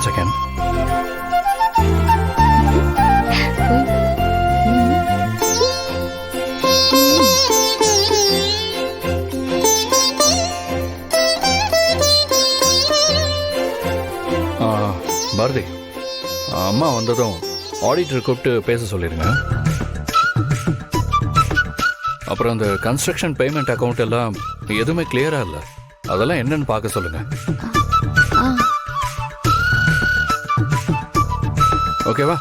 One second. Bharathi, அம்மா வந்ததும் auditor கூப்பிட்டு பேச சொல்லிடுங்க. அப்புறம் அந்த கன்ஸ்ட்ரக்ஷன் பேமெண்ட் அக்கௌண்ட் எல்லாம் எதுவுமே கிளியரா இல்ல, அதெல்லாம் என்னன்னு பார்க்க சொல்லுங்க. ஓகேவா?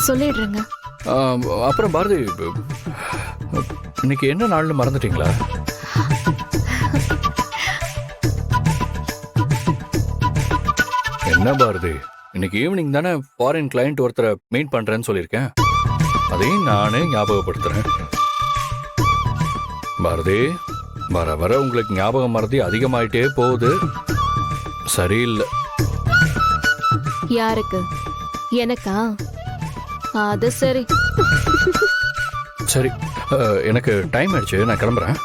சொல்லிடுறேங்க. அப்புறம் பாரதி, இன்னைக்கு என்ன நாள்னு மறந்துட்டீங்களா? என்ன பாரதி, இன்னைக்கு ஈவினிங் தானே ஃபாரின் கிளையண்ட் ஒருத்தரை மீட் பண்றேன்னு சொல்லியிருக்கேன். அதையும் நானே ஞாபகப்படுத்துறேன். பாரதி, வர வர உங்களுக்கு ஞாபகம் மறதி அதிகமாயிட்டே போகுது. சரியில்லை. யாருக்கு? எனக்கா? அது சரி. சரி, எனக்கு டைம் ஆயிடுச்சு, நான் கிளம்புறேன்.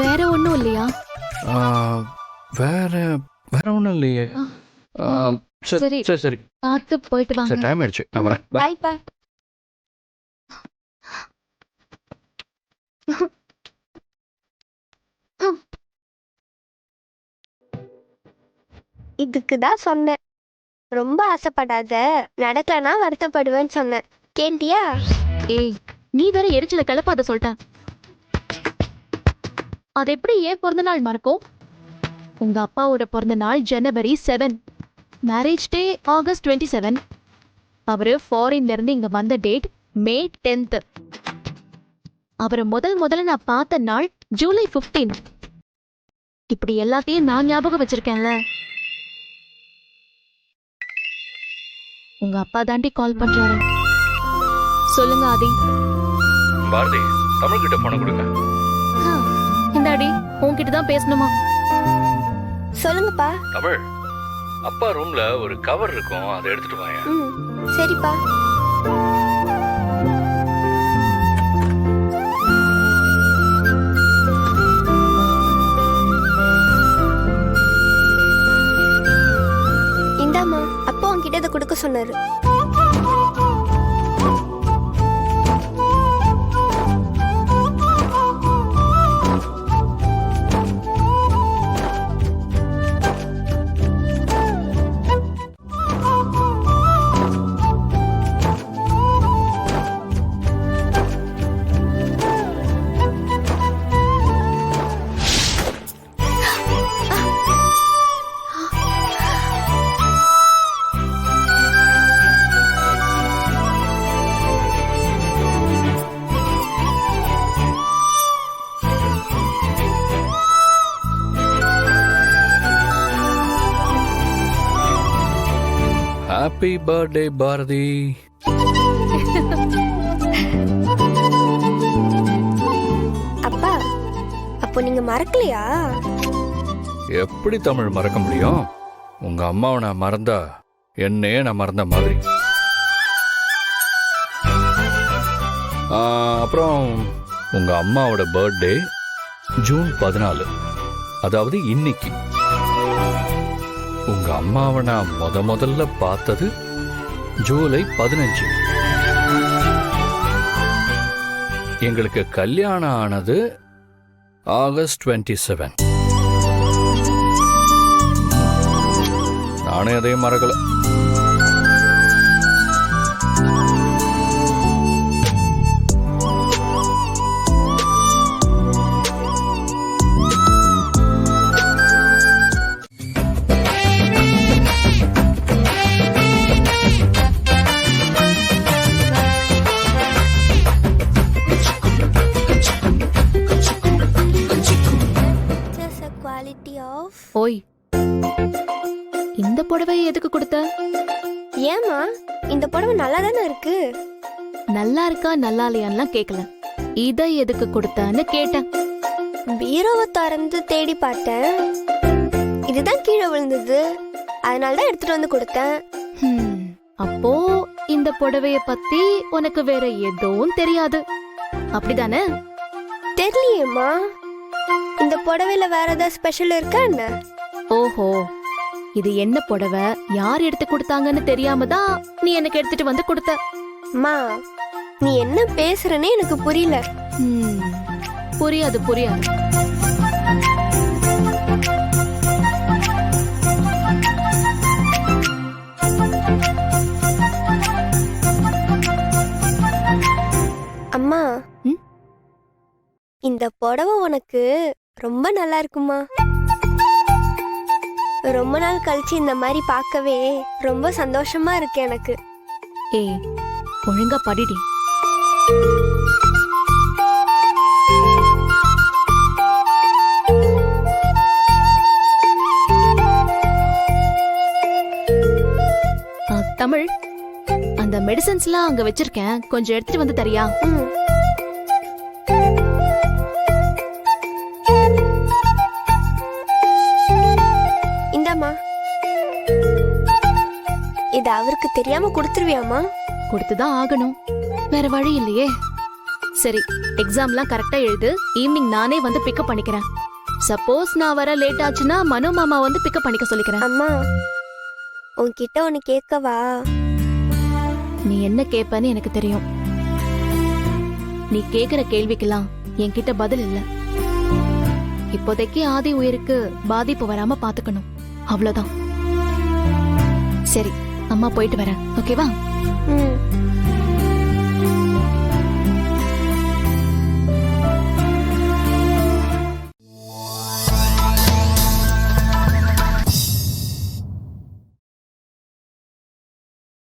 வேற ஒண்ணும் இல்லையா? வேற வேற ஒன்றும் இல்லையே. சரி சரி சரி, பார்த்து போயிட்டு வாங்க. சரி, டைம் ஆயிடுச்சு, நான் வரேன். Bye bye. இதுக்கு தான் சொன்னேன், ரொம்ப ஆசைப்படாத, நடக்கலனா வருத்தப்படுவேன்னு சொன்னேன். கேட்டியா? ஏய், நீ வேற எரிச்சல கிளப்பாத சொல்லிட்டேன். அது எப்படி ஏன் பிறந்த நாள் மறக்கும்? உங்க அப்பாவோட பிறந்த நாள் ஜனவரி 7, மேரேஜ் டே ஆகஸ்ட் 27. அவரு ஃபாரின்ல இருந்து இங்க வந்த டேட் மே 10. அவரை முதல்ல நான் பார்த்த நாள் ஜூலை 15. இப்படி எல்லாத்தையும் நான் ஞாபகம் வச்சிருக்கேன்ல. உங்க அப்பா தாண்டி கால் பண்றாரு. சொல்லுங்க ஆதி. பாரதி, தமிழ் கிட்ட பணம் கொடுங்க. இந்தாடி, உன்கிட்ட தான் பேசணுமா? சொல்லுங்கப்பா. தமிழ், அப்பா ரூம்ல ஒரு கவர் இருக்கும், அதை எடுத்துட்டு வாங்க. சரிப்பா. இந்தாம்மா, அப்பா உன்கிட்ட இதை கொடுக்க சொன்னாரு. Happy birthday Bharathi. அப்பா, அப்போ நீங்க மறக்கலையா? எப்படி தமிழ் மறக்க முடியும்? உங்க அம்மாவை நான் மறந்தா என்னையே நான் மறந்த மாதிரி. அப்புறம் உங்க அம்மாவோட பர்த்டே ஜூன் 14, அதாவது இன்னைக்கு. உங்க அம்மாவை நான் முதல்ல பார்த்தது ஜூலை 15. எங்களுக்கு கல்யாணம் ஆனது ஆகஸ்ட் 27. நானே அதையும் மறக்கல. ஓய், இந்த புடவையை எதுக்கு கொடுத்த? ஏமா, இந்த புடவை நல்லா தானே இருக்கு. நல்லா இருக்கா நல்லா இல்லையான்லாம் கேட்கல, இதை எதுக்கு கொடுத்தான்னு கேட்டேன். பீரோவை திறந்து தேடி பார்த்தேன், இதுதான் கீழே விழுந்தது, அதனால தான் எடுத்துட்டு வந்து கொடுத்தேன். அப்போ இந்த புடவைய பத்தி உனக்கு வேற எதுவும் தெரியாது, அப்படிதானே? தெரியலையேம்மா. இந்த புடவையில வேற ஏதாவது ஸ்பெஷல் இருக்கா என்ன? ஓஹோ, இது என்ன புடவை, யார் எடுத்து கொடுத்தாங்கன்னு தெரியாம தான் நீ எனக்கு எடுத்துட்டு வந்து கொடுத்த. அம்மா நீ என்ன பேசுறனே எனக்கு புரியல. ம், புரியாது புரியாது. அம்மா ம்? இந்த புடவை உனக்கு ரொம்ப நல்லா இருக்குமா. ரொம்ப நாள் கழிச்சு இந்த மாதிரி பார்க்கவே ரொம்ப சந்தோஷமா இருக்கு எனக்கு. ஏய், ஒழுங்கா படிடி. தமிழ், அந்த மெடிசன்ஸ்லாம் அங்க வச்சிருக்கேன், கொஞ்சம் எடுத்துட்டு வந்து தரியா? ம். இந்தாம்மா, இது அவருக்கு தெரியாம கொடுத்துருவியாமா? கொடுத்துதான் ஆகணும், வேற வழி இல்லையே. சரி, எக்ஸாம்லாம் கரெக்டா எழுது. ஈவினிங் நானே வந்து பிக்கப் பண்ணிக்கிறேன். சப்போஸ் நான் வர லேட் ஆச்சுன்னா மனு மாமா வந்து பிக்கப் பண்ணிக்க சொல்லிக்கிறேன். அம்மா உன்கிட்ட ஒன்னு கேட்கவா? நீ என்ன கேட்பன்னு எனக்கு தெரியும். நீ கேக்குற கேள்விக்கெல்லாம் என்கிட்ட பதில் இல்ல. இப்போதைக்கு ஆதி உயிருக்கு பாதிப்பு வராம பாத்துக்கணும், அவ்வளவுதான். சரி, அம்மா போயிட்டு வரேன், ஓகேவா? ம்.